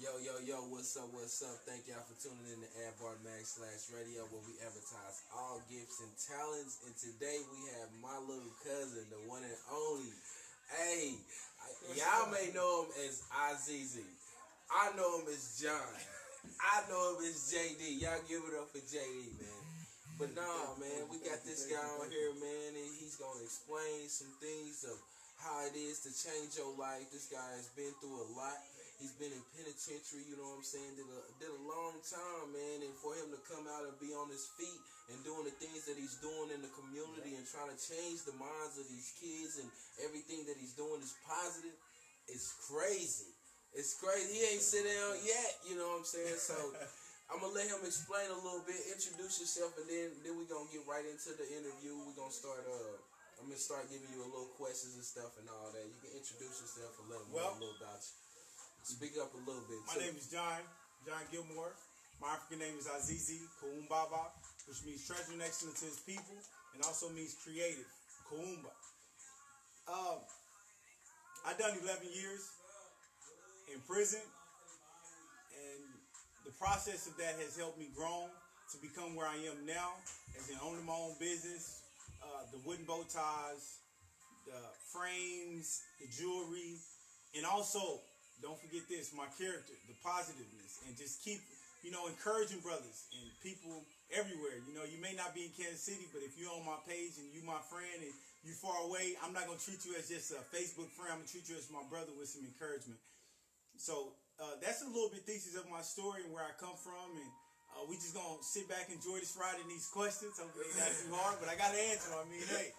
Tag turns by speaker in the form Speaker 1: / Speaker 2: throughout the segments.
Speaker 1: Yo, what's up, Thank y'all for tuning in to AdBarMax/radio where we advertise all gifts and talents. And today we have my little cousin, the one and only. Hey, y'all may know him as Azizi. I know him as John. I know him as JD. Y'all give it up for JD, man. But nah, man, we got this guy on here, man, and he's going to explain some things of how it is to change your life. This guy has been through a lot. He's been in penitentiary, you know what I'm saying, did a long time, man, and for him to come out and be on his feet and doing the things that he's doing in the community and trying to change the minds of these kids and everything that he's doing is positive, it's crazy. It's crazy. He ain't sit down yet, you know what I'm saying? So I'm going to let him explain a little bit, introduce yourself, and then we're going to get right into the interview. We're going to start, I'm going to start giving you a little questions and stuff and all that. You can introduce yourself and let them know a little about you. Speak up a little bit.
Speaker 2: My name is John Gilmore. My African name is Azizi Kuumbaba, which means treasure next to his people, and also means creative, Kuumba. I done 11 years in prison, and the process of that has helped me grow to become where I am now, as in owning my own business, the wooden bow ties, the frames, the jewelry, and also, don't forget this, my character, the positiveness, and just keep, encouraging brothers and people everywhere. You may not be in Kansas City, but if you're on my page and you my friend and you far away, I'm not going to treat you as just a Facebook friend. I'm going to treat you as my brother with some encouragement. So that's a little bit thesis of my story and where I come from. And we just going to sit back and enjoy this ride and these questions. Hopefully it's not too hard, but I got to answer them. Hey.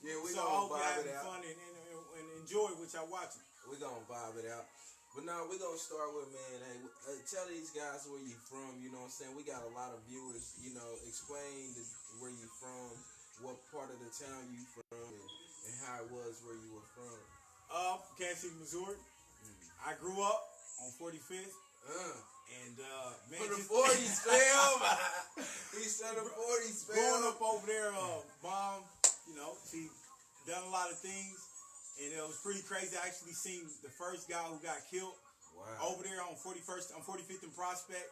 Speaker 1: Yeah, we
Speaker 2: so I hope you're having fun and enjoy what y'all watching.
Speaker 1: We're going to vibe it out. But now we're going to start with, man, hey, tell these guys where you from, you know what I'm saying? We got a lot of viewers, explain where you from, what part of the town you from, and how it was where you were from.
Speaker 2: Kansas City, Missouri. I grew up on 45th. And, man.
Speaker 1: For the 40s, fam. He said the 40s, fam.
Speaker 2: Growing up over there, Mom, she done a lot of things. And it was pretty crazy. I actually seen the first guy who got killed over there on 45th and Prospect.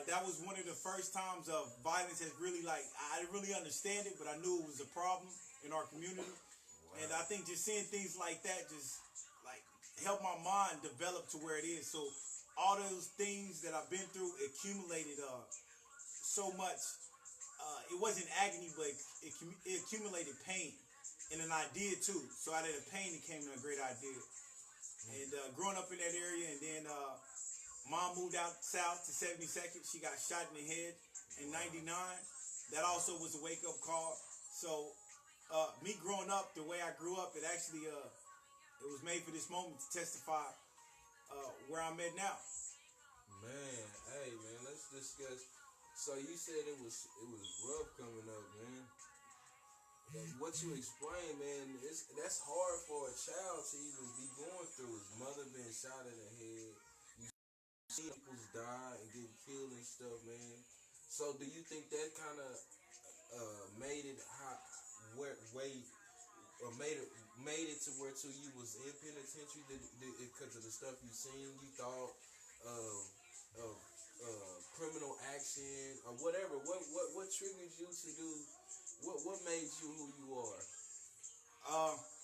Speaker 2: That was one of the first times of violence has really, I didn't really understand it, but I knew it was a problem in our community. Wow. And I think just seeing things like that just, helped my mind develop to where it is. So all those things that I've been through accumulated so much. It wasn't agony, but it accumulated pain. And an idea too. So out of the pain, it came to a great idea. And growing up in that area, and then Mom moved out south to 72nd. She got shot in the head in '99. That also was a wake-up call. So me growing up the way I grew up, it actually it was made for this moment to testify where I'm at now.
Speaker 1: Man, hey man, let's discuss. So you said it was rough coming up, man. What you explained, man, that's hard for a child to even be going through. His mother being shot in the head. You see people die and get killed and stuff, man. So do you think that kind of made it made it to where you was in penitentiary because of the stuff you seen? You thought of criminal action or whatever. What triggered you to do? What made you who you are?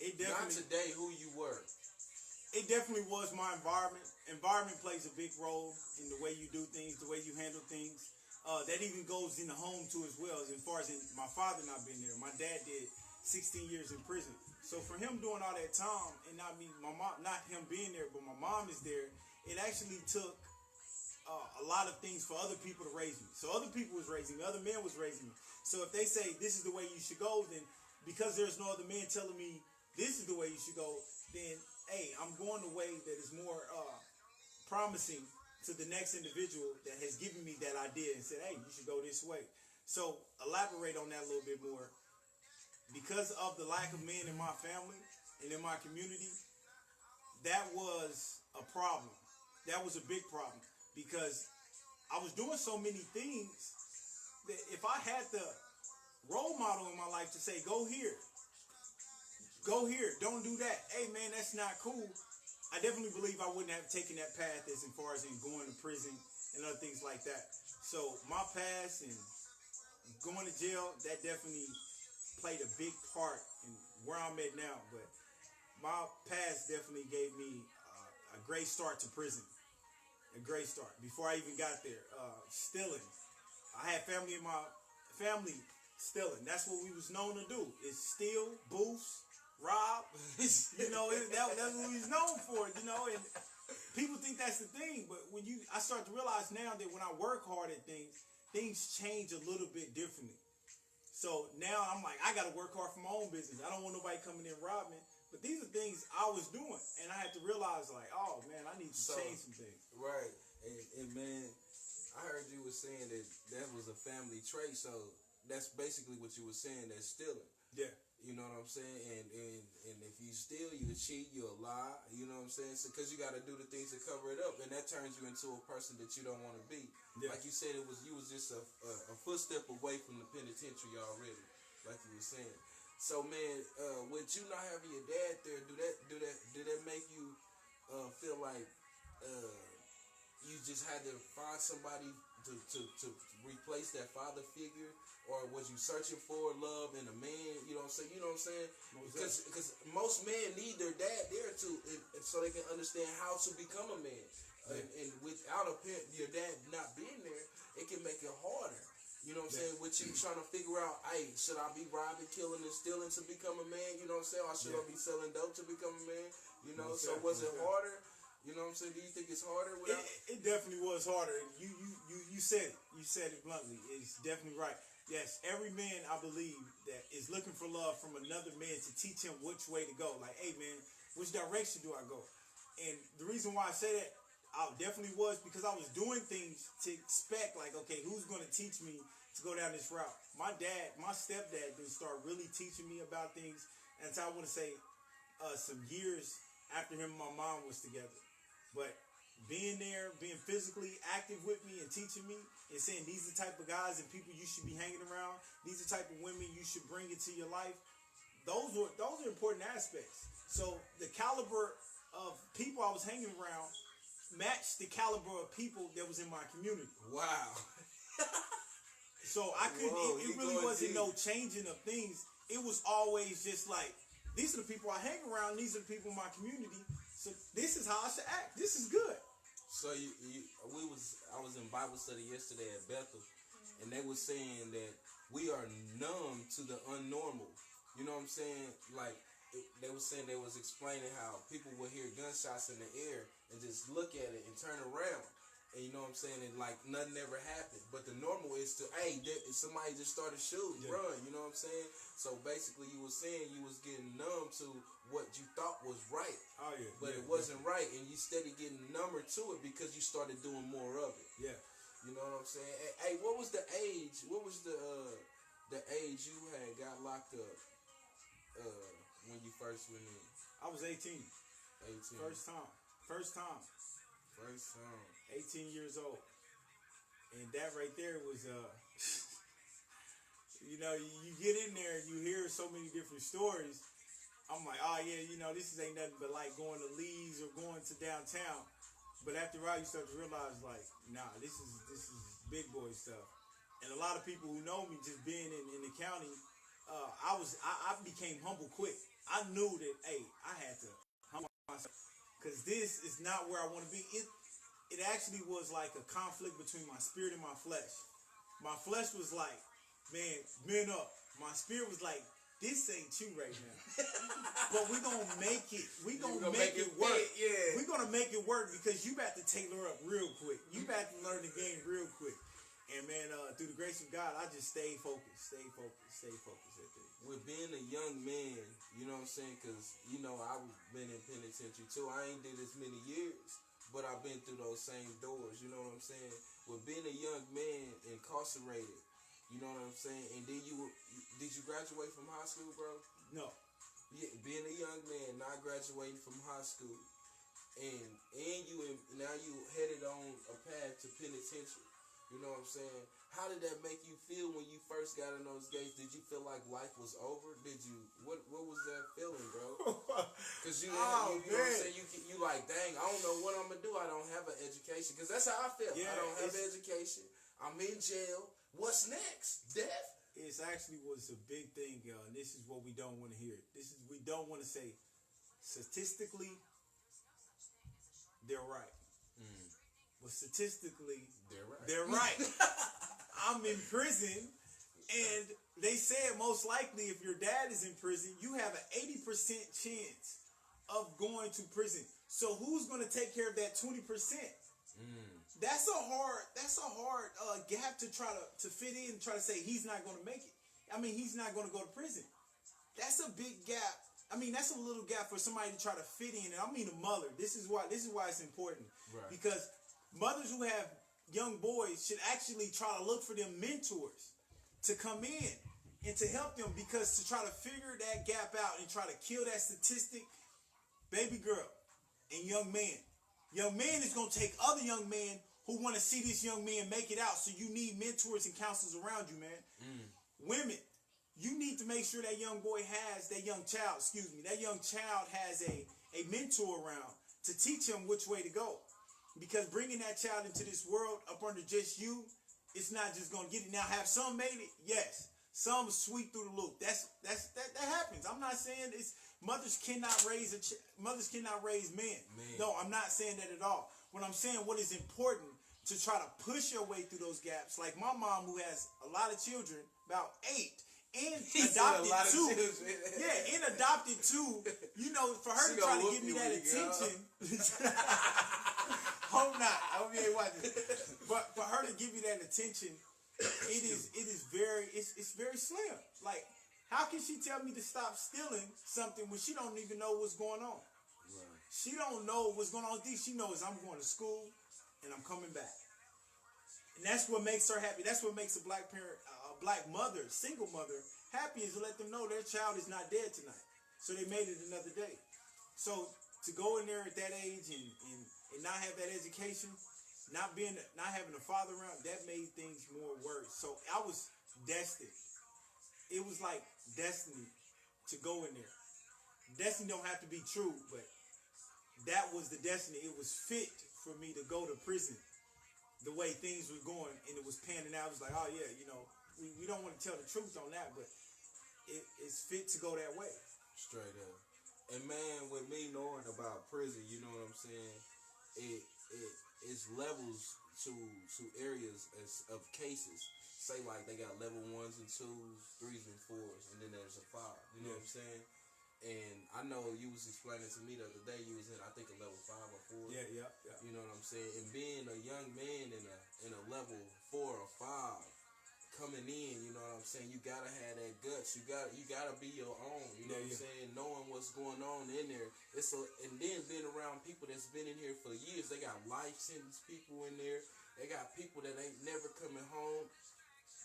Speaker 2: It definitely.
Speaker 1: Not today, who you were.
Speaker 2: It definitely was my environment. Environment plays a big role in the way you do things, the way you handle things. That even goes in the home too as well. As far as my father not being there, my dad did 16 years in prison. So for him doing all that time and not him being there, but my mom is there. It actually took a lot of things for other people to raise me. So other people was raising me, other men was raising me. So if they say this is the way you should go, then because there's no other man telling me this is the way you should go, then hey, I'm going the way that is more promising to the next individual that has given me that idea and said, hey, you should go this way. So elaborate on that a little bit more. Because of the lack of men in my family and in my community, that was a problem. That was a big problem because I was doing so many things that if I had the role model in my life to say, go here, don't do that. Hey man, that's not cool. I definitely believe I wouldn't have taken that path as far as in going to prison and other things like that. So my past and going to jail, that definitely played a big part in where I'm at now. But my past definitely gave me a great start to prison. A great start. Before I even got there, stealing. I had family in my family stealing. That's what we was known to do. Is steal, boost, rob. That's what we was known for. And people think that's the thing, but I start to realize now that when I work hard at things change a little bit differently. So now I'm like, I got to work hard for my own business. I don't want nobody coming in robbing. But these are things I was doing, and I had to realize, like, oh man, I need to change some things.
Speaker 1: Right, and man, I heard you were saying that was a family trait. So that's basically what you were saying. That's stealing.
Speaker 2: Yeah.
Speaker 1: You know what I'm saying? And if you steal, you cheat, you a lie. You know what I'm saying? Because you got to do the things to cover it up, and that turns you into a person that you don't want to be. Yeah. Like you said, you was just a footstep away from the penitentiary already, like you were saying. So man, with you not having your dad there, did that make you feel like you just had to find somebody to replace that father figure, or was you searching for love in a man? You know what I'm saying? Because most men need their dad there so they can understand how to become a man. Yeah. And without your dad not being there, it can make it harder. You know what I'm saying? With you trying to figure out, hey, should I be robbing, killing, and stealing to become a man? You know what I'm saying? Or should I be selling dope to become a man? You know, so was it harder? You know what I'm saying? Do you think it's harder?
Speaker 2: It definitely was harder. You said it. You said it bluntly. It's definitely right. Yes, every man, I believe, that is looking for love from another man to teach him which way to go. Like, hey, man, which direction do I go? And the reason why I say that, I definitely was because I was doing things to expect, like, okay, who's going to teach me to go down this route? My stepdad did start really teaching me about things, and so I want to say some years after him and my mom was together. But being there, being physically active with me and teaching me and saying these are the type of guys and people you should be hanging around, these are the type of women you should bring into your life, those are important aspects. So the caliber of people I was hanging around matched the caliber of people that was in my community.
Speaker 1: Wow.
Speaker 2: So I couldn't, it really wasn't deep. No changing of things. It was always just like, these are the people I hang around, these are the people in my community, so this is how I should act. This is good.
Speaker 1: So I was in Bible study yesterday at Bethel, and they were saying that we are numb to the unnormal. You know what I'm saying? Like, they was explaining how people would hear gunshots in the air and just look at it and turn around. And you know what I'm saying? And like nothing ever happened. But the normal is to, hey, somebody just started shooting, run. You know what I'm saying? So basically you were saying you was getting numb to what you thought was right.
Speaker 2: Oh, yeah.
Speaker 1: But it wasn't right. And you steady getting number to it because you started doing more of it.
Speaker 2: Yeah.
Speaker 1: You know what I'm saying? Hey, what was the age? What was the age you had got locked up when you first went in?
Speaker 2: I was 18.
Speaker 1: 18.
Speaker 2: First time. 18 years old. And that right there was, you get in there and you hear so many different stories. I'm like, oh yeah, this ain't nothing but like going to Lee's or going to downtown. But after a while, you start to realize, like, nah, this is big boy stuff. And a lot of people who know me, just being in the county, I became humble quick. I knew that, hey, I had to humble myself because this is not where I want to be. It actually was like a conflict between my spirit and my flesh. My flesh was like, man up. My spirit was like, this ain't you right now. But we're going to make it. We're going to make it work. Yeah. We're going to make it work because you about to tailor up real quick. You about to learn the game real quick. And man, through the grace of God, I just stayed focused at that.
Speaker 1: With being a young man, you know what I'm saying? Because, I've been in penitentiary too. I ain't did as many years, but I've been through those same doors. You know what I'm saying? With being a young man incarcerated, you know what I'm saying? And then did you graduate from high school, bro?
Speaker 2: No.
Speaker 1: Yeah, being a young man, not graduating from high school, and now you headed on a path to penitentiary. You know what I'm saying? How did that make you feel when you first got in those gates? Did you feel like life was over? Did you what was that feeling, bro? Because you know what I'm saying, you like, dang, I don't know what I'm gonna do. I don't have an education. Because that's how I felt.
Speaker 2: Yeah,
Speaker 1: I don't have an education. I'm in jail. What's next? Death?
Speaker 2: It actually was a big thing, and this is what we don't want to hear. We don't want to say statistically they're right. But statistically they're right. I'm in prison, and they said most likely if your dad is in prison, you have an 80% chance of going to prison. So who's going to take care of that 20%? That's a hard gap to try to fit in and try to say he's not going to make it. I mean, he's not going to go to prison. That's a big gap. I mean, that's a little gap for somebody to try to fit in. And I mean a mother. This is why it's important. Right. Because mothers who have young boys should actually try to look for them mentors to come in and to help them, because to try to figure that gap out and try to kill that statistic, baby girl and young man. Young man is going to take other young men who want to see this young man make it out. So you need mentors and counselors around you, man. Women, you need to make sure that young child has a mentor around to teach him which way to go. Because bringing that child into this world up under just you, it's not just going to get it. Now, have some made it? Yes. Some sweep through the loop. That happens. I'm not saying mothers cannot raise men. No, I'm not saying that at all. What I'm saying, what is important to try to push your way through those gaps. Like my mom, who has a lot of children, about 8, and adopted 2. Yeah, and adopted 2. You know, for her to try to give me that attention. Hope not. I hope you ain't watching. But for her to give you that attention, it's very slim. Like, how can she tell me to stop stealing something when she don't even know what's going on? Right. She don't know what's going on. She knows I'm going to school and I'm coming back. And that's what makes her happy. That's what makes a black parent, a black mother, single mother, happy, is to let them know their child is not dead tonight. So they made it another day. So to go in there at that age and not have that education, not having a father around, that made things more worse. So I was destined. It was like destiny to go in there. Destiny don't have to be true, but that was the destiny. It was fit for me to go to prison the way things were going, and it was panning out. It was like, oh yeah, you know, we don't want to tell the truth on that, but it's fit to go that way.
Speaker 1: Straight up. And man, with me knowing about prison, you know what I'm saying, it's levels to areas of cases. Say like they got level 1s and 2s, 3s and 4s, and then there's a 5. You know what I'm saying? And I know you was explaining to me the other day you was in, I think, a level 5 or 4. Yeah. You know what I'm saying? And being a young man in a level 4 or 5 coming in, you know what I'm saying? You gotta have that guts. You gotta be your own. You know what I'm saying? Knowing what's going on in there. And then being around people that's been in here for years. They got life sentence people in there. They got people that ain't never coming home.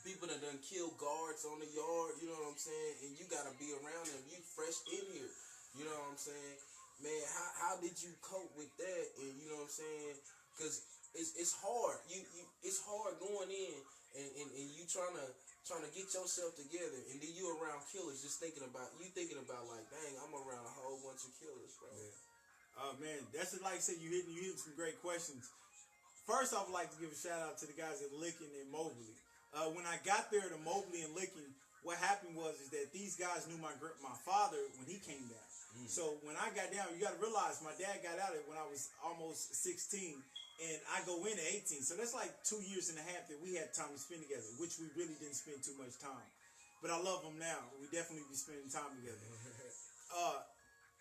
Speaker 1: People that done kill guards on the yard, you know what I'm saying? And you gotta be around them. You fresh in here, you know what I'm saying? Man, how did you cope with that? And you know what I'm saying? Because it's hard. It's hard going in and you trying to get yourself together, and then you around killers, just thinking about like, dang, I'm around a whole bunch of killers, bro.
Speaker 2: Yeah. Man, that's it. Like I said, you hitting some great questions. First, I would like to give a shout out to the guys at Licking and Mobley. When I got there to Mobley and Licking, what happened was that these guys knew my father when he came down. So when I got down, you got to realize my dad got out when I was almost 16, and I go in at 18. So that's like 2 years and a half that we had time to spend together, which we really didn't spend too much time. But I love them now. We definitely be spending time together.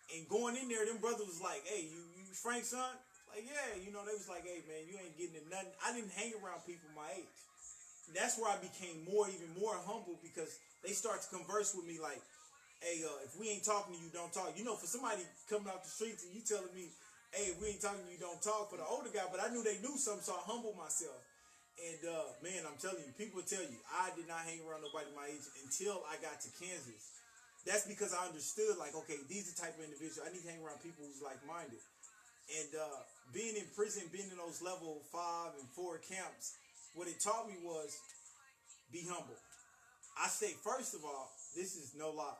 Speaker 2: And going in there, them brothers was like, hey, you Frank's son? Like, yeah. You know, they was like, hey, man, you ain't getting it nothing. I didn't hang around people my age. That's where I became even more humble, because they start to converse with me like, hey, if we ain't talking to you, don't talk. You know, for somebody coming off the streets and you telling me, hey, if we ain't talking to you, don't talk, for the older guy, but I knew they knew something, so I humbled myself. And, man, I'm telling you, people tell you, I did not hang around nobody my age until I got to Kansas. That's because I understood, like, okay, these are the type of individuals. I need to hang around people who's like-minded. And being in prison, being in those level 5 and 4 camps, what it taught me was be humble. I say, first of all, this is no lie.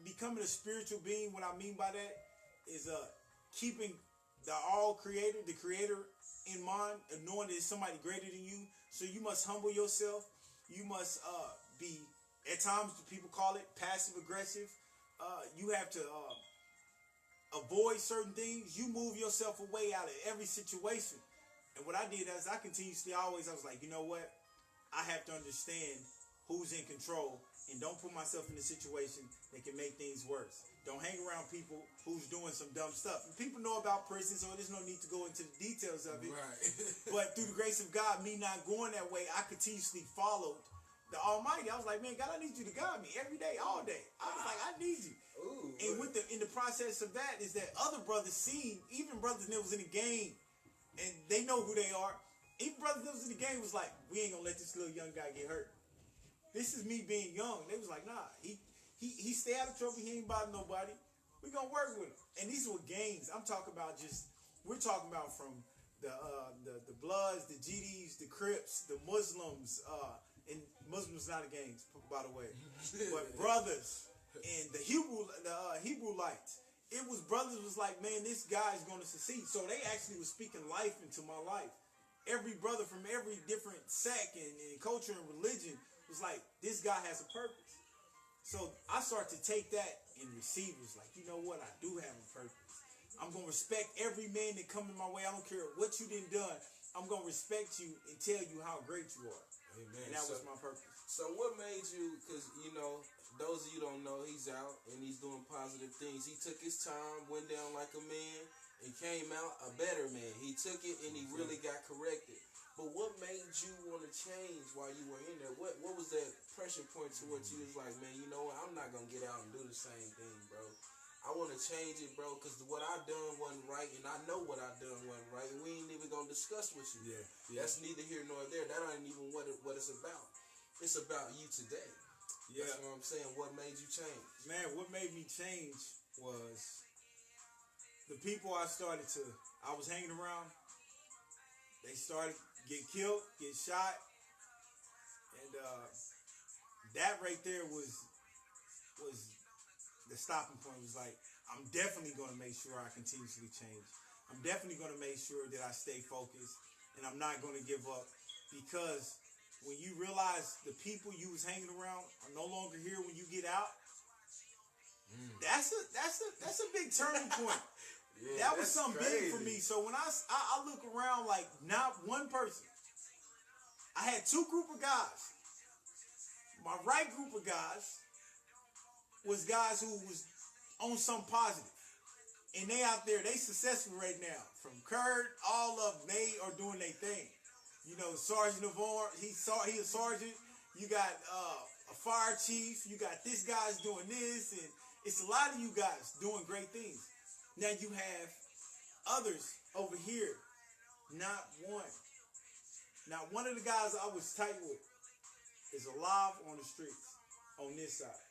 Speaker 2: Becoming a spiritual being, what I mean by that is keeping the all creator, the creator in mind, and knowing that it's somebody greater than you. So you must humble yourself. You must be, at times people call it passive aggressive. You have to avoid certain things. You move yourself away out of every situation. And what I did is I was like, you know what? I have to understand who's in control and don't put myself in a situation that can make things worse. Don't hang around people who's doing some dumb stuff. And people know about prison, so there's no need to go into the details of it.
Speaker 1: Right.
Speaker 2: But through the grace of God, me not going that way, I continuously followed the Almighty. I was like, man, God, I need you to guide me every day, all day. I was like, I need you.
Speaker 1: Ooh,
Speaker 2: and in the process of that is that other brothers seen, even brothers that was in the game, and they know who they are. Even brothers that was in the game was like, we ain't gonna let this little young guy get hurt. This is me being young. They was like, nah, he stay out of trouble. He ain't bothering nobody. We gonna work with him. And these were gangs. We're talking about from the Bloods, the GDs, the Crips, the Muslims, and Muslims not a gang, by the way, but brothers and the Hebrewites. It was brothers was like, man, this guy is gonna succeed. So they actually was speaking life into my life. Every brother from every different sect and culture and religion was like, this guy has a purpose. So I start to take that and receive it. It's like, you know what? I do have a purpose. I'm going to respect every man that come in my way. I don't care what you done. I'm going to respect you and tell you how great you are.
Speaker 1: Amen.
Speaker 2: And that was my purpose.
Speaker 1: So what made you, because, you know, those of you don't know, he's out and he's doing positive things. He took his time, went down like a man, and came out a better man. He took it and he really got corrected. But what made you want to change while you were in there? What was that pressure point to what you was like, man, you know what? I'm not going to get out and do the same thing, bro. I want to change it, bro, because what I done wasn't right, and I know what I done wasn't right, and we ain't even going to discuss with you.
Speaker 2: Yeah.
Speaker 1: That's neither here nor there. That ain't even what it's about. It's about you today.
Speaker 2: Yeah.
Speaker 1: That's what I'm saying. What made you change?
Speaker 2: Man, what made me change was the people I was hanging around. They started get killed, get shot, and that right there was the stopping point. It was like, I'm definitely going to make sure I continuously change. I'm definitely going to make sure that I stay focused, and I'm not going to give up, because when you realize the people you was hanging around are no longer here when you get out, that's a big turning point. Yeah, that was something big for me. So when I look around, like, not one person. I had two group of guys. My right group of guys was guys who was on something positive. And they out there, they successful right now. From Kurt, all of them, they are doing their thing. You know, Sergeant Navarre, he a sergeant. You got a fire chief. You got this guy's doing this. And it's a lot of you guys doing great things. Now you have others over here. Not one. Not one of the guys I was tight with is alive on the streets on this side.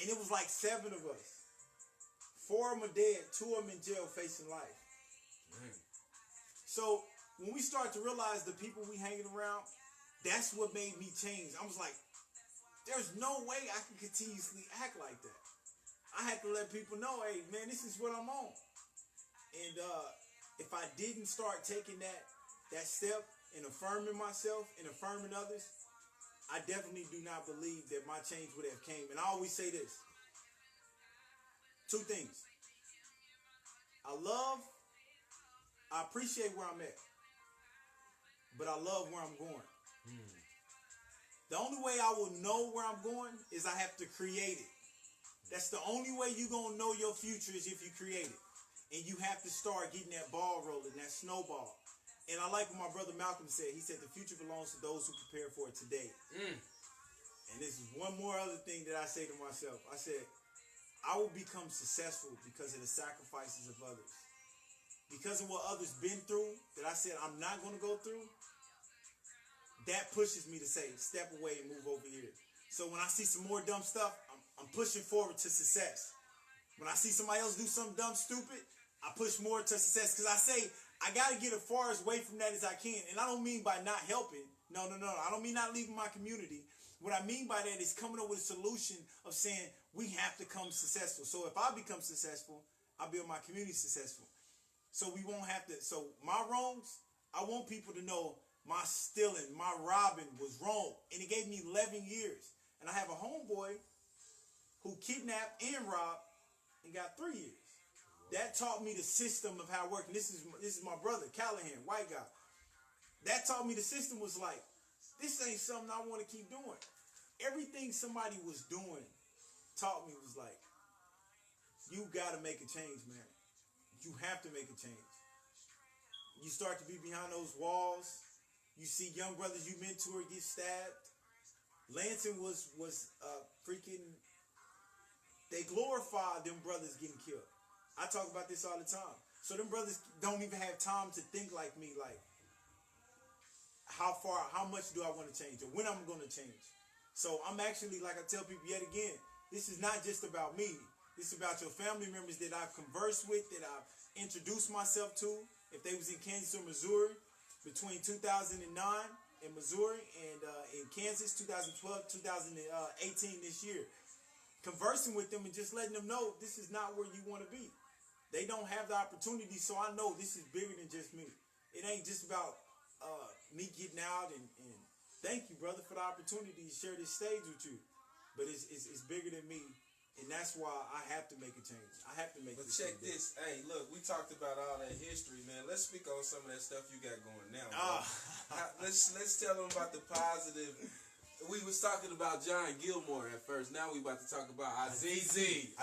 Speaker 2: And it was like 7 of us. 4 of them are dead. 2 of them in jail facing life. Man. So when we start to realize the people we hanging around, that's what made me change. I was like, there's no way I can continuously act like that. I had to let people know, hey, man, this is what I'm on. And if I didn't start taking that step and affirming myself and affirming others, I definitely do not believe that my change would have came. And I always say this. 2 things. I appreciate where I'm at. But I love where I'm going. The only way I will know where I'm going is I have to create it. That's the only way you're going to know your future is if you create it. And you have to start getting that ball rolling, that snowball. And I like what my brother Malcolm said. He said the future belongs to those who prepare for it today. And this is one more other thing that I say to myself. I said, I will become successful because of the sacrifices of others. Because of what others been through that I said I'm not going to go through, that pushes me to say, step away and move over here. So when I see some more dumb stuff, I'm pushing forward to success. When I see somebody else do something dumb, stupid, I push more to success. Because I say, I got to get as far away from that as I can. And I don't mean by not helping. No. I don't mean not leaving my community. What I mean by that is coming up with a solution of saying we have to become successful. So if I become successful, I'll build my community successful. So we won't have to. So my wrongs, I want people to know my stealing, my robbing was wrong, and it gave me 11 years. And I have a homeboy who kidnapped and robbed and got 3 years. That taught me the system of how it worked. And this is my brother, Callahan, white guy. That taught me the system was like, this ain't something I want to keep doing. Everything somebody was doing taught me was like, you got to make a change, man. You have to make a change. You start to be behind those walls. You see young brothers you mentor get stabbed. Lansing was freaking, they glorify them brothers getting killed. I talk about this all the time. So them brothers don't even have time to think like me, like how much do I want to change or when I'm going to change. So I'm actually, like I tell people yet again, this is not just about me. This is about your family members that I've conversed with, that I've introduced myself to. If they was in Kansas or Missouri between 2009 in Missouri and in Kansas 2012, 2018 this year. Conversing with them and just letting them know this is not where you want to be. They don't have the opportunity, so I know this is bigger than just me. It ain't just about me getting out and thank you, brother, for the opportunity to share this stage with you. But it's bigger than me, and that's why I have to make a change. I have to make. But check
Speaker 1: this. Hey, look, we talked about all that history, man. Let's speak on some of that stuff you got going now. Let's tell them about the positive. We was talking about John Gilmore at first. Now we about to talk about Azizi.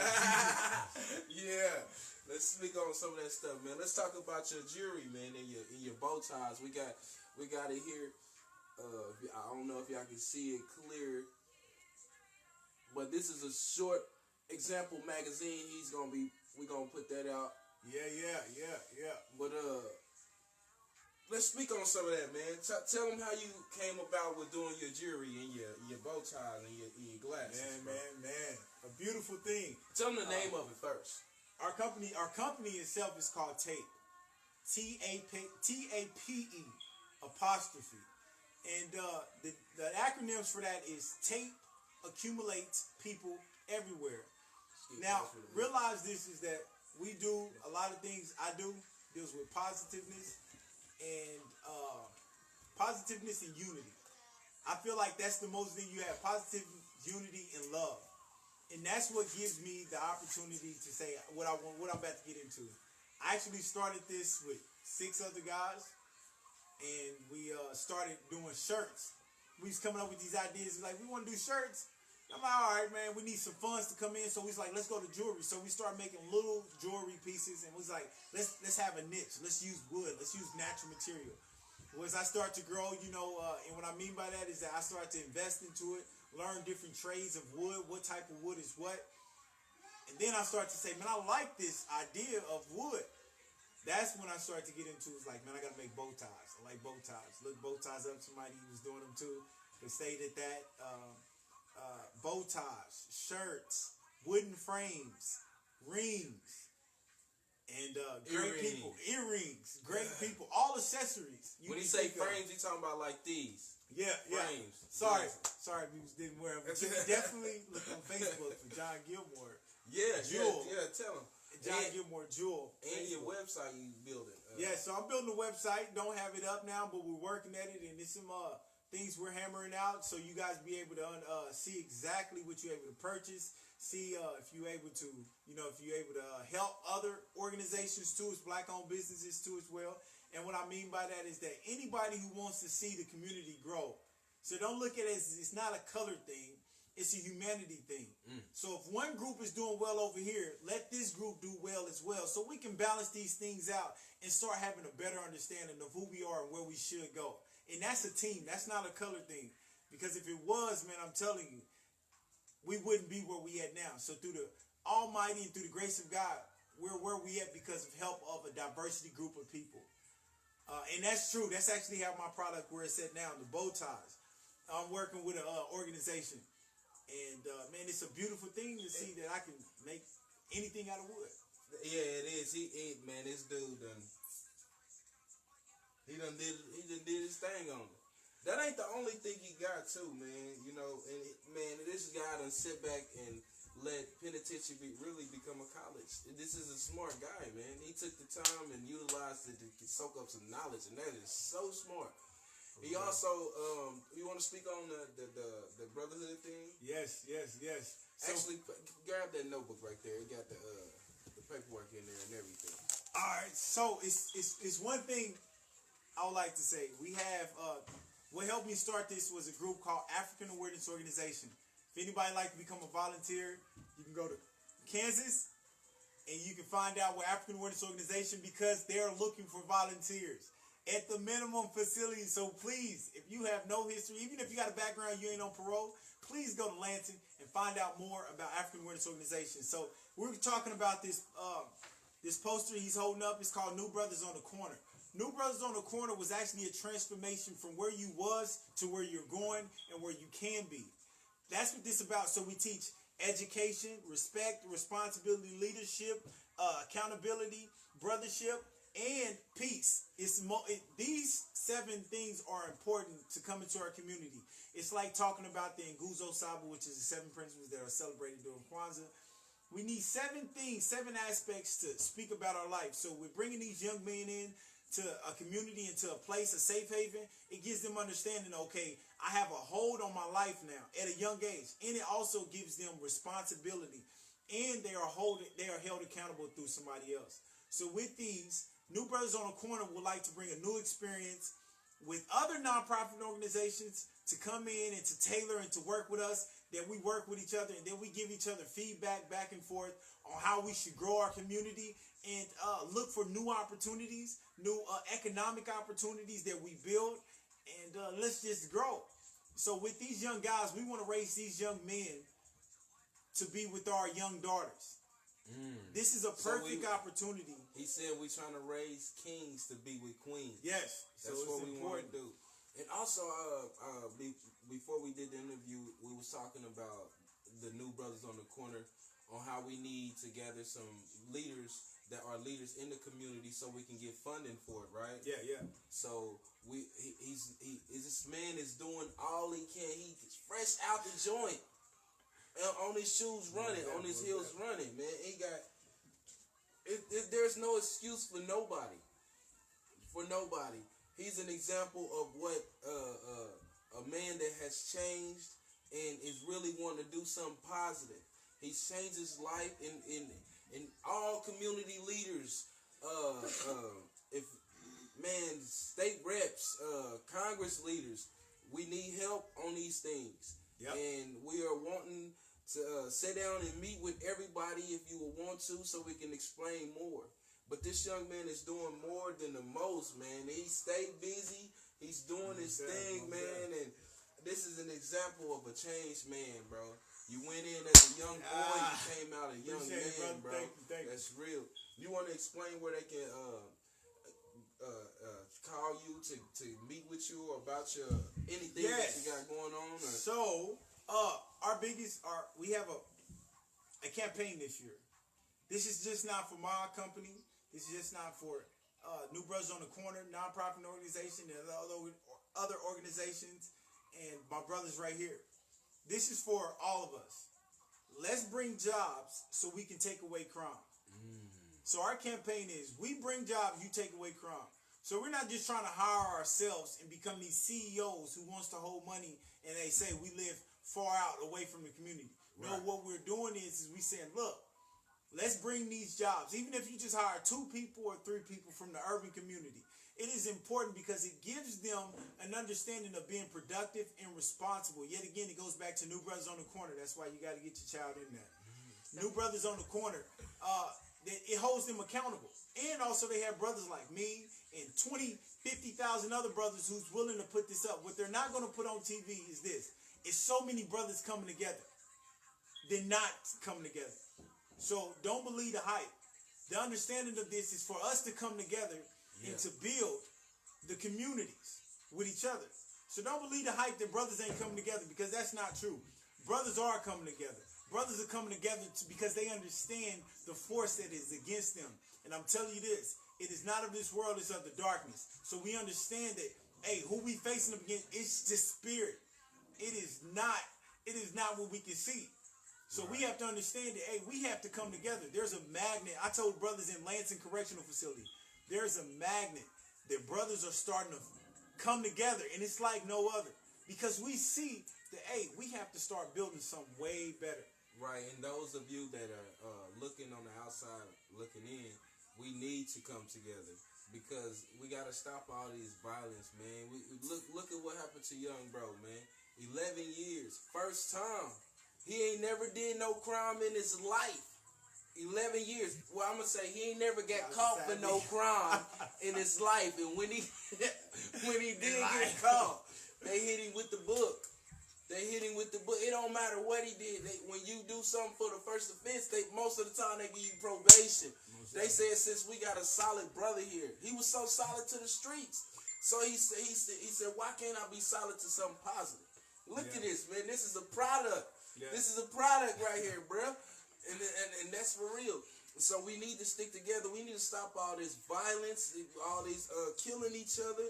Speaker 1: Yeah. Let's speak on some of that stuff, man. Let's talk about your jewelry, man, and your bow ties. We got it here. I don't know if y'all can see it clear, but this is a short example magazine. We're gonna put that out.
Speaker 2: Yeah.
Speaker 1: But let's speak on some of that, man. Tell them how you came about with doing your jewelry and your bow ties and your glasses.
Speaker 2: Man. A beautiful thing.
Speaker 1: Tell them the name of it first.
Speaker 2: Our company itself is called TAPE. TAPE apostrophe. And the acronyms for that is TAPE accumulates people everywhere. Now, realize this is that we do a lot of things. I do deals with positiveness and unity. I feel like that's the most thing you have: positive unity and love. And that's what gives me the opportunity to say what I'm about to get into. I actually started this with 6 other guys, and we started doing shirts. We was coming up with these ideas, like, we want to do shirts. I'm like, all right, man, we need some funds to come in. So we was like, let's go to jewelry. So we started making little jewelry pieces, and we was like, let's have a niche. Let's use wood. Let's use natural material. Well, as I start to grow, and what I mean by that is that I start to invest into it, learn different trades of wood, what type of wood is what. And then I start to say, man, I like this idea of wood. That's when I start to get into it. It's like, man, I got to make bow ties. I like bow ties. Look bow ties up. Somebody was doing them too. They stated that bow ties, shirts, wooden frames, rings, and great people. Earrings, great people, all accessories.
Speaker 1: When you say frames, you talking about like these.
Speaker 2: Yeah.
Speaker 1: Frames.
Speaker 2: Sorry, we didn't wear them. But you can definitely look on Facebook for John Gilmore.
Speaker 1: Yeah,
Speaker 2: Jewel.
Speaker 1: Yeah, tell them.
Speaker 2: John Gilmore Jewel.
Speaker 1: And your website you building.
Speaker 2: Yeah, so I'm building a website. Don't have it up now, but we're working at it, and there's some things we're hammering out, so you guys be able to see exactly what you're able to purchase. See if you're able to, help other organizations too, as black-owned businesses too as well. And what I mean by that is that anybody who wants to see the community grow. So don't look at it as it's not a color thing. It's a humanity thing. So if one group is doing well over here, let this group do well as well. So we can balance these things out and start having a better understanding of who we are and where we should go. And that's a team. That's not a color thing. Because if it was, man, I'm telling you, we wouldn't be where we at now. So through the Almighty and through the grace of God, we're where we at because of help of a diversity group of people. And that's true. That's actually how my product where it's at now, the bow ties. I'm working with an organization. And, man, it's a beautiful thing to see that I can make anything out of wood.
Speaker 1: Yeah, it is. Man, this dude done did his thing on it. That ain't the only thing he got too, man. You know, and man, this guy done sit back and let penitentiary really become a college. This is a smart guy, man. He took the time and utilized it to soak up some knowledge, and that is so smart. He also, you want to speak on the brotherhood thing?
Speaker 2: Yes. So,
Speaker 1: Actually, grab that notebook right there. It got the paperwork in there and everything.
Speaker 2: all right. So it's one thing I would like to say. We have what helped me start this was a group called African Awareness Organization. If anybody like to become a volunteer, you can go to Kansas and you can find out what African Awareness Organization, because they're looking for volunteers at the minimum facility. So please, if you have no history, even if you got a background, you ain't on parole, please go to Lansing and find out more about African Awareness Organization. So we're talking about this this poster he's holding up. It's called New Brothers on the Corner. New Brothers on the Corner was actually a transformation from where you was to where you're going and where you can be. That's what this is about. So we teach education, respect, responsibility, leadership, accountability, brothership, and peace. These 7 things are important to come into our community. It's like talking about the Nguzo Saba, which is the 7 principles that are celebrated during Kwanzaa. We need 7 things, 7 aspects to speak about our life. So we're bringing these young men in to a community, into a place, a safe haven. It gives them understanding, okay, I have a hold on my life now at a young age. And it also gives them responsibility. And they are held accountable through somebody else. So with these, New Brothers on the Corner would like to bring a new experience with other nonprofit organizations to come in and to tailor and to work with us, that we work with each other, and then we give each other feedback back and forth on how we should grow our community and look for new opportunities, new economic opportunities that we build, and let's just grow. So with these young guys, we want to raise these young men to be with our young daughters. This is a perfect opportunity.
Speaker 1: He said we're trying to raise kings to be with queens.
Speaker 2: Yes,
Speaker 1: that's
Speaker 2: so
Speaker 1: what we want
Speaker 2: important
Speaker 1: to do. And also, before we did the interview, we was talking about the New Brothers on the Corner, on how we need to gather some leaders that are leaders in the community so we can get funding for it, right?
Speaker 2: Yeah.
Speaker 1: So this man is doing all he can. He's fresh out the joint, on his shoes running, on his heels running, man. He got. There's no excuse for nobody. He's an example of what a man that has changed and is really wanting to do something positive. He's changed his life in all community leaders, state reps, Congress leaders. We need help on these things.
Speaker 2: Yep.
Speaker 1: And we are wanting to sit down and meet with everybody if you would want to, so we can explain more. But this young man is doing more than the most, man. He stayed busy. He's doing his thing, man. And this is an example of a changed man, bro. You went in as a young boy, you came out a young man, bro.
Speaker 2: Thank you.
Speaker 1: That's real. You want to explain where they can call you to meet with you about your anything that you got going on? Or?
Speaker 2: So, we have a campaign this year. This is just not for my company. This is just not for New Brothers on the Corner, nonprofit organization, and other organizations, and my brothers right here. This is for all of us. Let's bring jobs so we can take away crime. So our campaign is, we bring jobs, you take away crime. So we're not just trying to hire ourselves and become these CEOs who wants to hold money and they say we live far out away from the community. Right. No, what we're doing is we saying, look, let's bring these jobs. Even if you just hire 2 people or 3 people from the urban community, it is important because it gives them an understanding of being productive and responsible. Yet again, it goes back to New Brothers on the Corner. That's why you got to get your child in there. New Brothers on the Corner, it holds them accountable. And also they have brothers like me and 20, 50,000 other brothers who's willing to put this up. What they're not going to put on TV is this. It's so many brothers coming together. They're not coming together. So don't believe the hype. The understanding of this is for us to come together and to build the communities with each other. So don't believe the hype that brothers ain't coming together, because that's not true. Brothers are coming together. Brothers are coming together because they understand the force that is against them. And I'm telling you this, it is not of this world, it's of the darkness. So we understand that hey, who we facing up against, it's just spirit. It is not what we can see. So we have to understand that, hey, we have to come together. There's a magnet. I told brothers in Lansing Correctional Facility, there's a magnet that brothers are starting to come together, and it's like no other. Because we see that, hey, we have to start building something way better.
Speaker 1: Right, and those of you that are looking on the outside, looking in, we need to come together because we got to stop all these violence, man. We look at what happened to young bro, man. 11 years, first time. He ain't never did no crime in his life. 11 years. Well, I'm gonna say he ain't never got caught for no crime in his life, and when he did get caught, they hit him with the book. They hit him with the book. It don't matter what he did. When you do something for the first offense, most of the time they give you probation. They said since we got a solid brother here, he was so solid to the streets. So he said, why can't I be solid to something positive? Look at this, man. This is a product. Yeah. This is a product right here, bro. And that's for real. So we need to stick together. We need to stop all this violence, all these killing each other,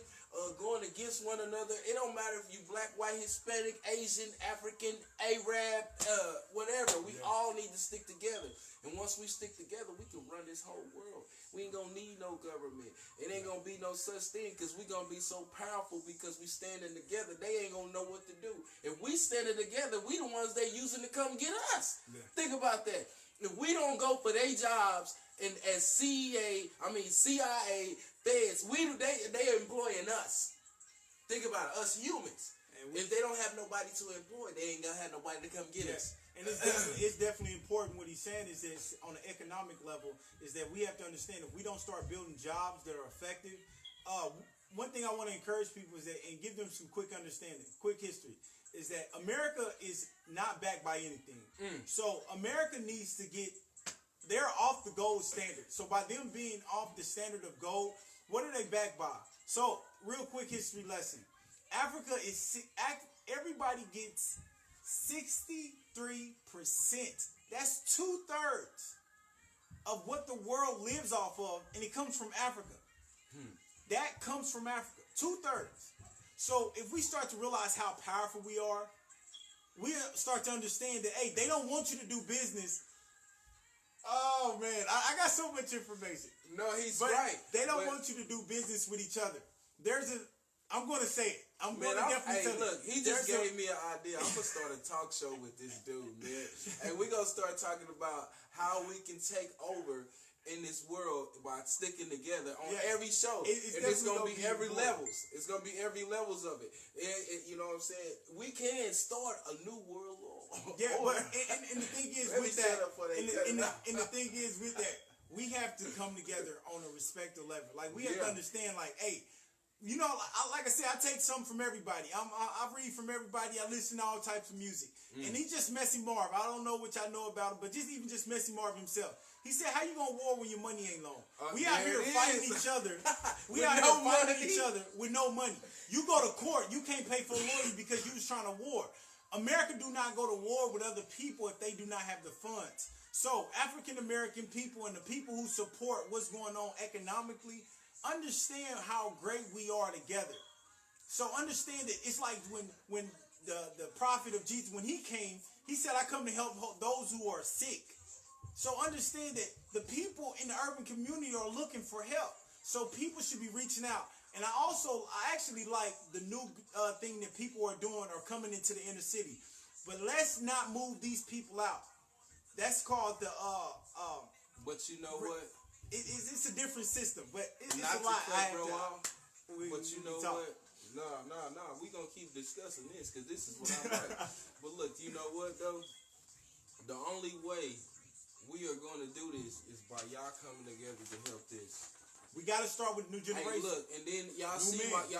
Speaker 1: going against one another. It don't matter if you black, white, Hispanic, Asian, African, Arab, whatever. We all need to stick together. And once we stick together, we can run this whole world. We ain't going to need no government. It ain't going to be no such thing because we going to be so powerful because we standing together. They ain't going to know what to do. If we standing together, we the ones they using to come get us. Yeah. Think about that. If we don't go for their jobs and as CIA, feds, they are employing us. Think about it, us humans. If they don't have nobody to employ, they ain't gonna have nobody to come get us.
Speaker 2: And it's definitely important. What he's saying is that on an economic level, is that we have to understand if we don't start building jobs that are effective. One thing I want to encourage people is that, and give them some quick understanding, quick history, is that America is not backed by anything. So America needs to they're off the gold standard. So by them being off the standard of gold, what are they backed by? So real quick history lesson. Africa everybody gets 63%. That's 2/3 of what the world lives off of, and it comes from Africa. That comes from Africa, 2/3. So if we start to realize how powerful we are, we start to understand that, hey, they don't want you to do business. Oh, man, I got so much information.
Speaker 1: No, he's right.
Speaker 2: They don't want you to do business with each other. I'm going to say it. I'm going to definitely say it.
Speaker 1: Look, he just gave me an idea. I'm going to start a talk show with this dude, man. And we're going to start talking about how we can take over in this world by sticking together on every show. It's going to be every levels. It's going to be every levels of it. You know what I'm saying? We can start a new world law.
Speaker 2: Yeah, but and the thing is with that, and the thing is with that, we have to come together on a respectful level. Like we have to understand, like, hey, you know, like I said, I take something from everybody. I read from everybody. I listen to all types of music. And he's just Messy Marv. I don't know what y'all know about him, but even just Messy Marv himself. He said, how you going to war when your money ain't long? We out here fighting each other. We out here fighting each other with no money. You go to court, you can't pay for a lawyer because you was trying to war. America do not go to war with other people if they do not have the funds. So African American people and the people who support what's going on economically understand how great we are together. So understand that it's like when the prophet of Jesus, when he came, he said, I come to help those who are sick. So understand that the people in the urban community are looking for help. So people should be reaching out. And I actually like the new thing that people are doing or coming into the inner city. But let's not move these people out. That's called the
Speaker 1: But you know what?
Speaker 2: It's a different system, but it's
Speaker 1: not
Speaker 2: a lot.
Speaker 1: But you know what? No. We gonna keep discussing this because this is what I like. But look, you know what though? The only way we are going to do this is by y'all coming together to help this.
Speaker 2: We got to start with the new generation.
Speaker 1: Hey, look, and then y'all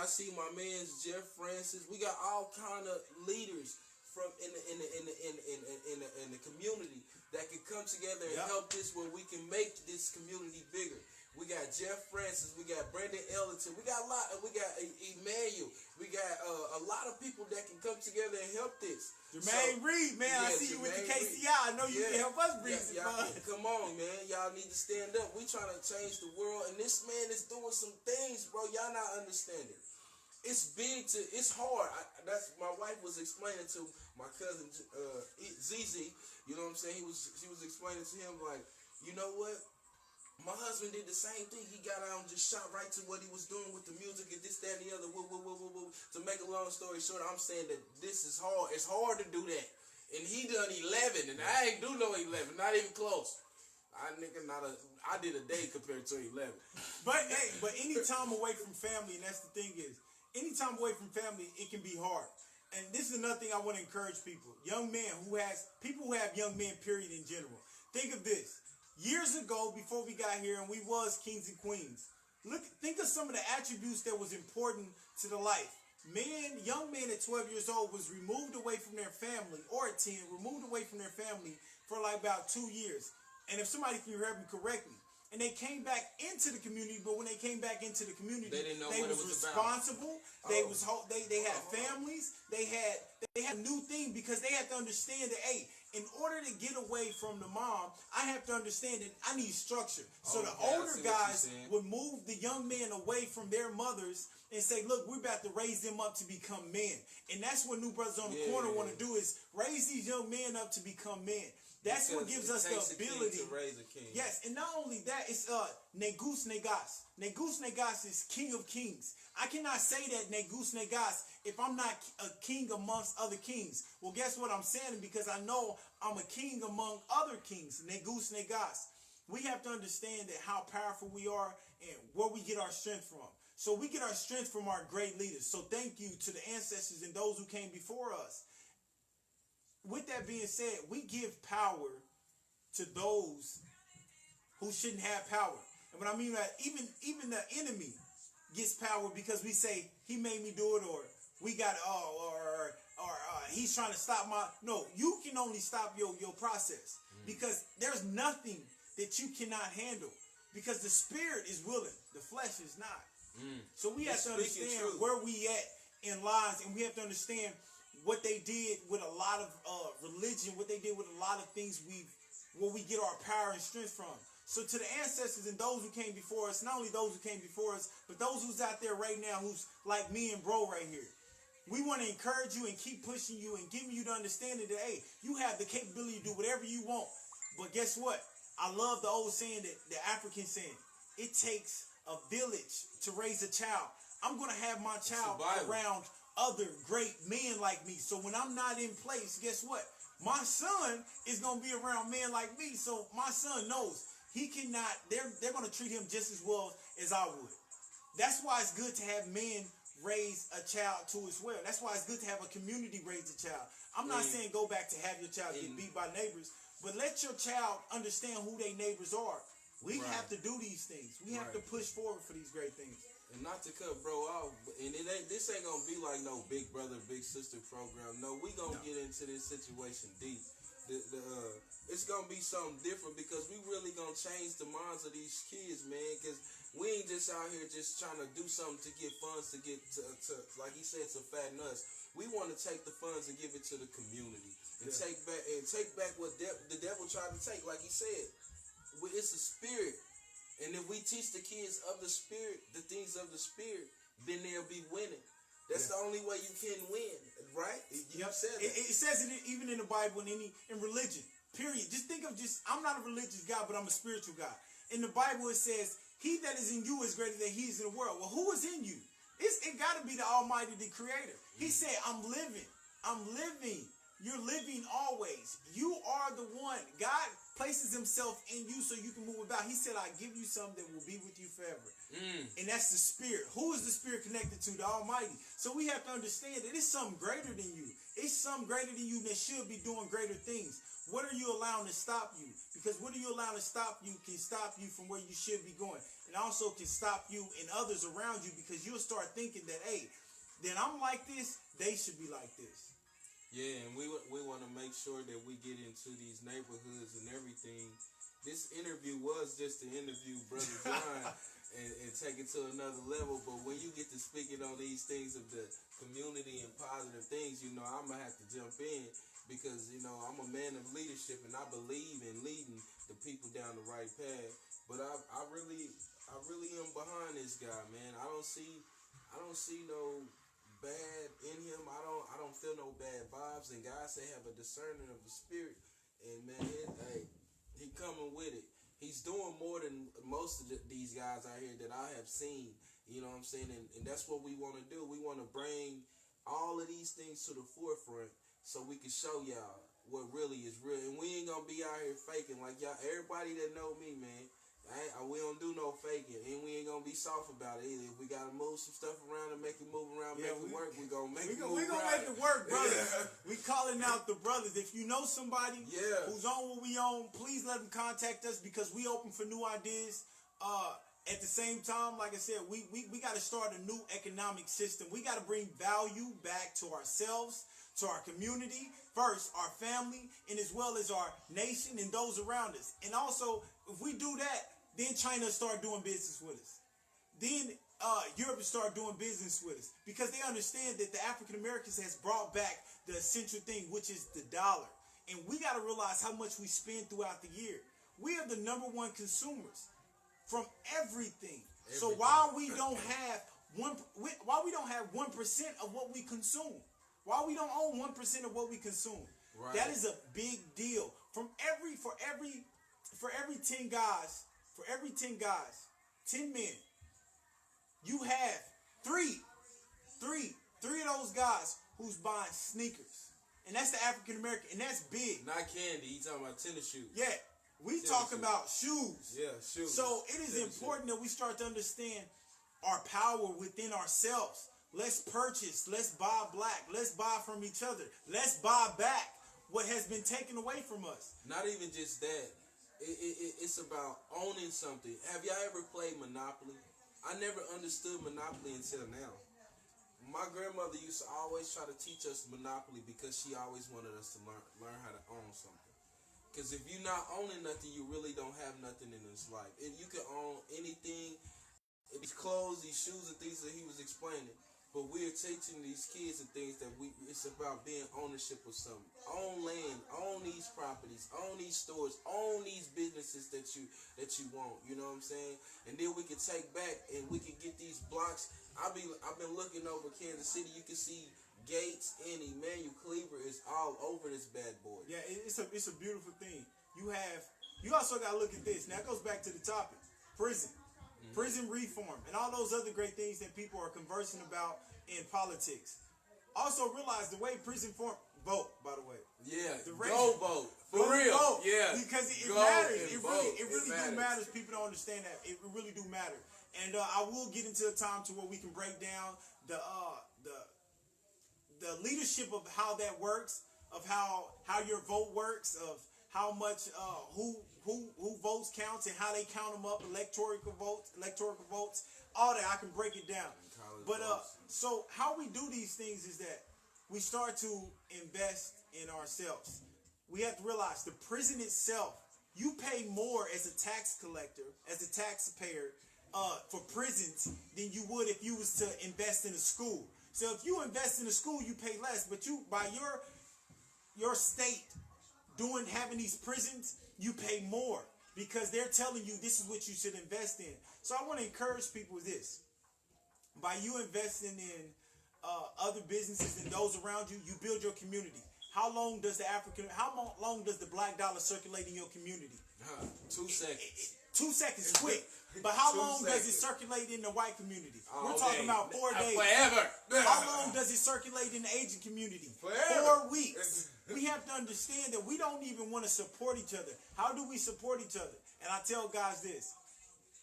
Speaker 1: see my man's Jeff Francis. We got all kind of leaders from in the community that can come together and help this where we can make this community bigger. We got Jeff Francis, we got Brandon Ellington, we got Emmanuel, we got a lot of people that can come together and help this.
Speaker 2: Jermaine Reed, man, I see you with the KCI. I know you can help us breathe.
Speaker 1: Come on, man. Y'all need to stand up. We trying to change the world, and this man is doing some things, bro. Y'all not understanding. it's big to, it's hard. That's my wife was explaining to my cousin ZZ. You know what I'm saying? She was explaining to him like, you know what? My husband did the same thing. He got out and just shot right to what he was doing with the music and this, that, and the other. Woo, woo, woo, woo, woo. To make a long story short, I'm saying that this is hard. It's hard to do that. And he done 11, and I ain't do no 11, not even close. I did a day compared to 11.
Speaker 2: But hey, any time away from family, and that's the thing is, any time away from family, it can be hard. And this is another thing I want to encourage people. Young men people who have young men, period, in general. Think of this. Years ago, before we got here and we was kings and queens, think of some of the attributes that was important to the life. Young men at 12 years old was removed away from their family, or at 10, removed away from their family for like about 2 years. And if somebody can hear me correctly, and they came back into the community, but when they came back into the community,
Speaker 1: they didn't know
Speaker 2: they
Speaker 1: what
Speaker 2: was
Speaker 1: it was
Speaker 2: responsible.
Speaker 1: About.
Speaker 2: They had families. They had a new thing because they had to understand that, hey, in order to get away from the mom, I have to understand that I need structure. So the older guys would move the young men away from their mothers and say, look, we're about to raise them up to become men. And that's what New Brothers on the Corner want to do, is raise these young men up to become men. That's what gives us the ability
Speaker 1: to raise a king.
Speaker 2: Yes, and not only that, it's Negus Negas. Negus Negas is King of Kings. I cannot say that Negus Negas if I'm not a king amongst other kings. Well, guess what I'm saying? Because I know I'm a king among other kings. Negus Negas. We have to understand that how powerful we are and where we get our strength from. So we get our strength from our great leaders. So thank you to the ancestors and those who came before us. With that being said, we give power to those who shouldn't have power. And what I mean by even the enemy gets power because we say he made me do it, or we got or he's trying to stop my. No, you can only stop your process because there's nothing that you cannot handle because the spirit is willing, the flesh is not. So we have to understand where we at in lives, and we have to understand what they did with a lot of religion, what they did with a lot of things where we get our power and strength from. So to the ancestors and those who came before us, not only those who came before us, but those who's out there right now who's like me and bro right here. We want to encourage you and keep pushing you and giving you the understanding that, hey, you have the capability to do whatever you want. But guess what? I love the old saying, that the African saying, it takes a village to raise a child. I'm going to have my child around other great men like me. So when I'm not in place, guess what? My son is going to be around men like me. So my son knows he cannot, they're going to treat him just as well as I would. That's why it's good to have men raise a child too as well. That's why it's good to have a community raise a child. I'm not saying go back to have your child get beat by neighbors, but let your child understand who their neighbors are. We have to do these things. We have to push forward for these great things.
Speaker 1: And not to cut bro off, and this ain't gonna be like no big brother, big sister program. No, we gonna get into this situation deep. It's gonna be something different because we really gonna change the minds of these kids, man. Because we ain't just out here just trying to do something to get funds to get to like he said, to fatten us. We want to take the funds and give it to the community and take back what the devil tried to take. Like he said, it's a spirit. And if we teach the kids of the spirit, the things of the spirit, then they'll be winning. That's the only way you can win, right? You said that.
Speaker 2: It says it even in the Bible and in religion, period. Just think of I'm not a religious guy, but I'm a spiritual guy. In the Bible, it says, he that is in you is greater than he is in the world. Well, who is in you? It got to be the Almighty, the Creator. He said, I'm living. You're living always. You are the one. God places himself in you so you can move about. He said, I give you something that will be with you forever. And that's the spirit. Who is the spirit connected to? The Almighty. So we have to understand that it's something greater than you. It's something greater than you that should be doing greater things. What are you allowing to stop you? Because what are you allowing to stop you can stop you from where you should be going. And also can stop you and others around you because you'll start thinking that, hey, then I'm like this, they should be like this.
Speaker 1: Yeah, and we want to make sure that we get into these neighborhoods and everything. This interview was just to interview Brother John and take it to another level. But when you get to speaking on these things of the community and positive things, I'm going to have to jump in because, I'm a man of leadership and I believe in leading the people down the right path. But I really am behind this guy, man. I don't see I don't see no bad in him. I don't feel no bad vibes. And God say have a discerning of the spirit. And man, he coming with it. He's doing more than most of these guys out here that I have seen. You know what I'm saying? And that's what we want to do. We want to bring all of these things to the forefront so we can show y'all what really is real. And we ain't gonna be out here faking like y'all. Everybody that know me, man, we don't do no faking, and we ain't gonna be soft about it either. If we gotta move some stuff around and make it move around, make it work, we gonna make it move.
Speaker 2: We gonna make it work, brothers. We calling out the brothers. If you know somebody who's on what we on, please let them contact us because we open for new ideas. At the same time, like I said, we got to start a new economic system. We got to bring value back to ourselves, to our community, first our family, and as well as our nation and those around us. And also, if we do that, then China start doing business with us. Then Europe start doing business with us because they understand that the African Americans has brought back the essential thing, which is the dollar. And we got to realize how much we spend throughout the year. We are the #1 consumers from everything. So while we don't have 1% of what we consume, while we don't own 1% of what we consume, that is a big deal. For every 10 guys, 10 men, you have three of those guys who's buying sneakers. And that's the African American, and that's big.
Speaker 1: Not candy, you talking about tennis shoes.
Speaker 2: Yeah. We talking about shoes.
Speaker 1: Yeah, shoes.
Speaker 2: So it is important that we start to understand our power within ourselves. Let's purchase. Let's buy black. Let's buy from each other. Let's buy back what has been taken away from us.
Speaker 1: Not even just that. It's about owning something. Have y'all ever played Monopoly? I never understood Monopoly until now. My grandmother used to always try to teach us Monopoly because she always wanted us to learn how to own something. Because if you're not owning nothing, you really don't have nothing in this life. If you can own anything, these clothes, these shoes, and things that he was explaining, but we're teaching these kids and things that it's about being ownership of something. Own land, own these properties, own these stores, own these businesses that you want. You know what I'm saying? And then we can take back and we can get these blocks. I've been looking over Kansas City. You can see Gates and Emmanuel Cleaver is all over this bad boy.
Speaker 2: Yeah, it's a beautiful thing. You also got to look at this. Now it goes back to the topic: prison, prison reform, and all those other great things that people are conversing about in politics. Also realize the way prison form vote. By the way,
Speaker 1: go vote for real.
Speaker 2: Vote,
Speaker 1: yeah,
Speaker 2: because it matters. It really do matters. People don't understand that. It really do matter. And I will get into a time to where we can break down the leadership of how that works, of how your vote works, of how much who votes counts and how they count them up, electoral votes, all that. I can break it down. But so how we do these things is that we start to invest in ourselves. We have to realize the prison itself, you pay more as a tax collector, as a taxpayer, for prisons than you would if you was to invest in a school. So if you invest in a school, you pay less, but you by your state having these prisons, you pay more because they're telling you this is what you should invest in. So I want to encourage people with this. By you investing in other businesses and those around you, you build your community. How long does the black dollar circulate in your community?
Speaker 1: 2 seconds.
Speaker 2: 2 seconds, quick. But how long does it circulate in the white community? We're talking about 4 days.
Speaker 1: Forever.
Speaker 2: How long does it circulate in the Asian community?
Speaker 1: Forever.
Speaker 2: 4 weeks. We have to understand that we don't even want to support each other. How do we support each other? And I tell guys this.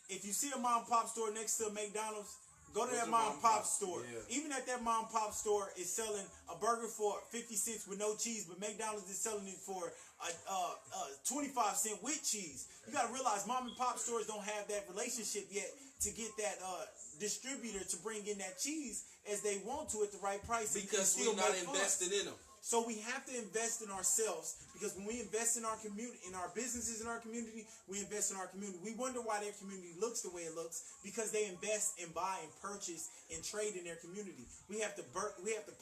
Speaker 2: If you see a mom and pop store next to a McDonald's, go to that mom and pop store. Yeah. Even at that mom and pop store is selling a burger for 50 cents with no cheese, but McDonald's is selling it for 25 cents with cheese. You got to realize mom and pop stores don't have that relationship yet to get that distributor to bring in that cheese as they want to at the right price.
Speaker 1: Because we're not invested in them.
Speaker 2: So we have to invest in ourselves, because when we invest in our community, in our businesses, in our community, we invest in our community. We wonder why their community looks the way it looks, because they invest and buy and purchase and trade in their community. We have to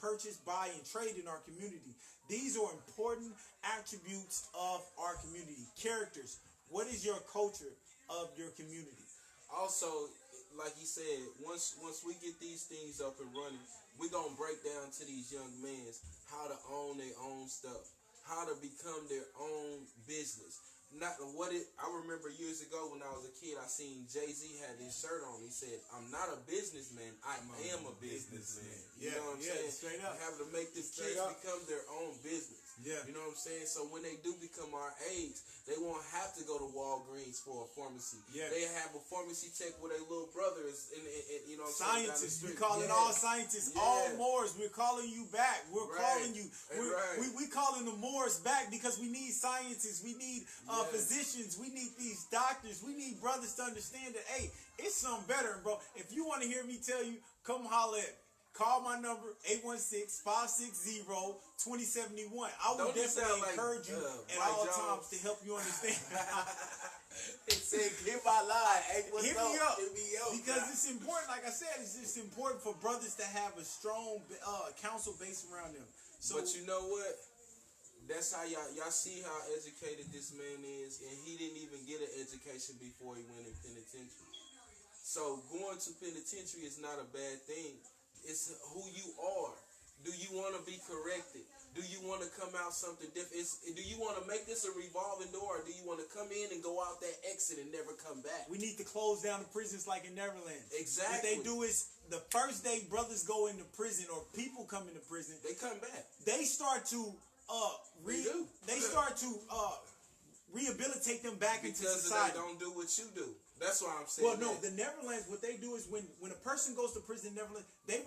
Speaker 2: purchase, buy, and trade in our community. These are important attributes of our community. Characters. What is your culture of your community?
Speaker 1: Also, like you said, once we get these things up and running, we gonna break down to these young men how to own their own stuff, how to become their own business. Not what it. I remember years ago when I was a kid, I seen Jay-Z had this shirt on. He said, "I'm not a businessman. I am a businessman." You know what I'm saying?
Speaker 2: Straight up.
Speaker 1: You have to make these kids become their own business.
Speaker 2: Yeah.
Speaker 1: You know what I'm saying? So when they do become our age, they won't have to go to Walgreens for a pharmacy.
Speaker 2: Yeah.
Speaker 1: They have a pharmacy check with their little brother is in you know what I'm
Speaker 2: scientists.
Speaker 1: saying?
Speaker 2: We calling all scientists, all Moors. We're calling you back. We're calling you. We calling the Moors back because we need scientists. We need physicians. We need these doctors. We need brothers to understand that, hey, it's something better, bro. If you want to hear me tell you, come holler at me. Call my number, 816-560-2071. I will definitely encourage you at all times to help you understand.
Speaker 3: It said, "Get my line." Hey,
Speaker 2: Hit me up. Because
Speaker 3: man.
Speaker 2: it's important, like I said, it's just important for brothers to have a strong counsel base around them. So,
Speaker 1: but you know what? That's how y'all see how educated this man is, and he didn't even get an education before he went in penitentiary. So going to penitentiary is not a bad thing. It's who you are. Do you want to be corrected? Do you want to come out something different? Do you want to make this a revolving door, or do you want to come in and go out that exit and never come back?
Speaker 2: We need to close down the prisons like in Neverland.
Speaker 1: Exactly.
Speaker 2: What they do is the first day brothers go into prison or people come into prison,
Speaker 1: they come back.
Speaker 2: They start to rehabilitate them back into society.
Speaker 1: Because they don't do what you do. That's why I'm saying.
Speaker 2: Well, no, the Neverlands, what they do is when a person goes to prison in Neverland, they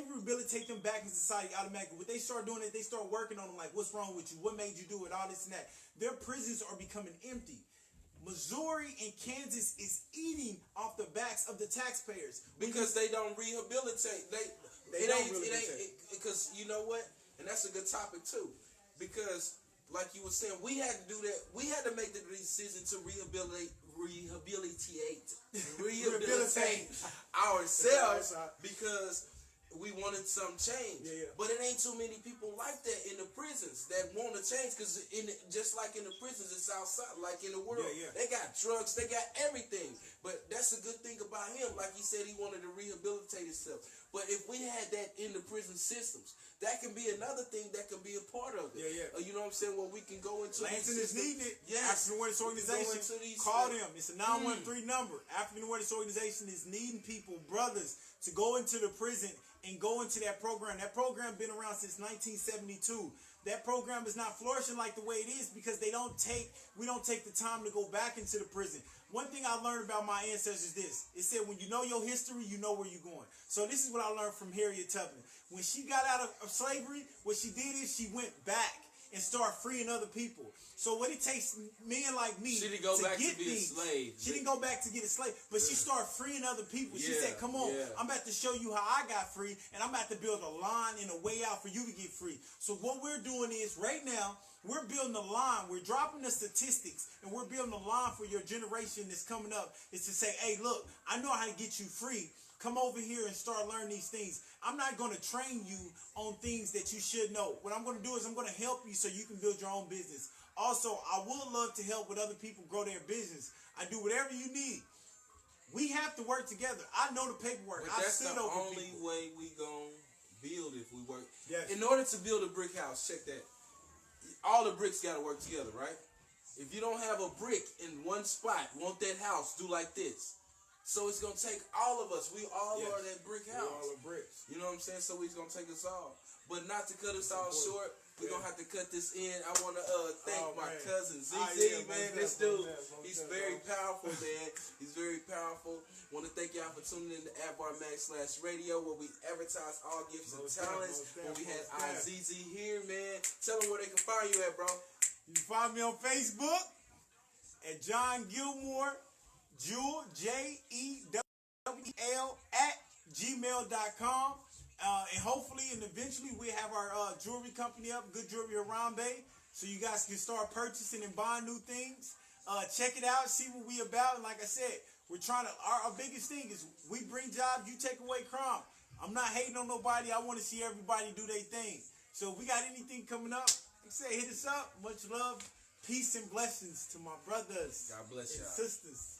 Speaker 2: rehabilitate them back in society automatically. What they start doing is they start working on them, like, what's wrong with you? What made you do it? All this and that. Their prisons are becoming empty. Missouri and Kansas is eating off the backs of the taxpayers
Speaker 1: because they don't rehabilitate. It ain't because you know what, and that's a good topic too, because like you were saying, we had to do that. We had to make the decision to rehabilitate ourselves because we wanted some change. But it ain't too many people like that in the prisons that want to change, because just like in the prisons, it's outside, like in the world. They got drugs, they got everything. But that's a good thing about him. Like he said, he wanted to rehabilitate himself. But if we had that in the prison systems, that can be another thing that can be a part of it. You know what I'm saying? Well, we can go into
Speaker 2: Lansing is needing it.
Speaker 1: Yes.
Speaker 2: African Awareness Organization, call them. It's a 913 number. African Awareness Organization is needing people, brothers, to go into the prison and go into that program. That program been around since 1972. That program is not flourishing like the way it is because we don't take the time to go back into the prison. One thing I learned about my ancestors is this. It said when you know your history, you know where you're going. So this is what I learned from Harriet Tubman. When she got out of slavery, what she did is she went back and started freeing other people. So what it takes men like me
Speaker 1: she didn't go
Speaker 2: to
Speaker 1: back
Speaker 2: get
Speaker 1: to be
Speaker 2: things,
Speaker 1: a slave.
Speaker 2: She didn't go back to get a slave, but she started freeing other people. She said, come on, I'm about to show you how I got free, and I'm about to build a line and a way out for you to get free. So what we're doing is, right now, we're building a line. We're dropping the statistics, and we're building a line for your generation that's coming up, is to say, hey, look, I know how to get you free. Come over here and start learning these things. I'm not going to train you on things that you should know. What I'm going to do is I'm going to help you so you can build your own business. Also, I would love to help with other people grow their business. I do whatever you need. We have to work together. I know the paperwork.
Speaker 1: But that's the only way we going to build if we work. In order to build a brick house, check that. All the bricks got to work together, right? If you don't have a brick in one spot, want that house, do like this. So it's going to take all of us. We all are that brick house.
Speaker 2: We all are bricks.
Speaker 1: You know what I'm saying? So it's going to take us all. But not to cut us all short, we're going to have to cut this in. I want to thank my cousin, ZZ, man. This dude, he's very powerful, man. He's very powerful. Want to thank y'all for tuning in to @BarMax/radio, where we advertise all gifts and talents. When we had ZZ here, man. Tell them where they can find you at, bro.
Speaker 2: You can find me on Facebook at John Gilmore. Jewel, JEWEL @gmail.com. And hopefully and eventually we have our jewelry company up, Good Jewelry Harambe, so you guys can start purchasing and buying new things. Check it out, see what we about. And like I said, we're trying to, our biggest thing is we bring jobs, you take away crime. I'm not hating on nobody. I want to see everybody do their thing. So if we got anything coming up, like I said, hit us up. Much love, peace, and blessings to my brothers
Speaker 1: God bless
Speaker 2: and
Speaker 1: y'all.
Speaker 2: sisters.